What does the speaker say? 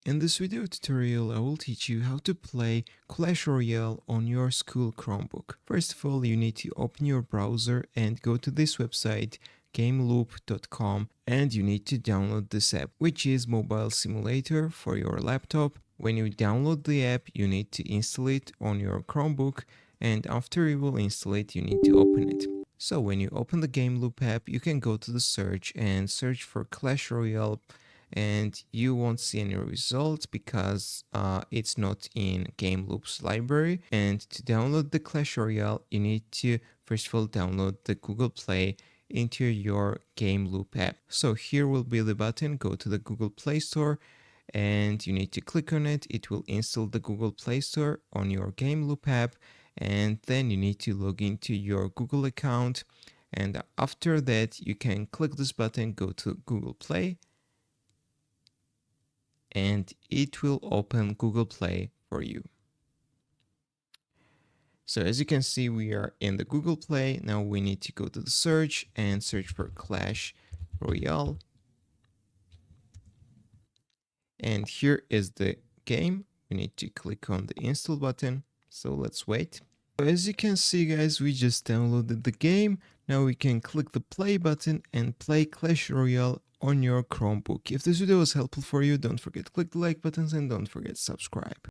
In this video tutorial, I will teach you how to play Clash Royale on your school Chromebook. First of all, you need to open your browser and go to this website, gameloop.com, and you need to download this app, which is Mobile Simulator for your laptop. When you download the app, you need to install it on your Chromebook, and after you will install it, you need to open it. So when you open the GameLoop app, you can go to the search and search for Clash Royale, and you won't see any results because it's not in GameLoop's library. And to download the Clash Royale, you need to first of all download the Google Play into your GameLoop app. So here will be the button, go to the Google Play Store, and you need to click on it. It will install the Google Play Store on your GameLoop app, and then you need to log into your Google account. And after that, you can click this button, go to Google Play, and it will open Google Play for you. So as you can see, we are in the Google Play. Now we need to go to the search and search for Clash Royale. And here is the game. We need to click on the install button. So let's wait. So as you can see, guys, we just downloaded the game. Now we can click the play button and play Clash Royale on your Chromebook. If this video was helpful for you, don't forget to click the like buttons and don't forget to subscribe.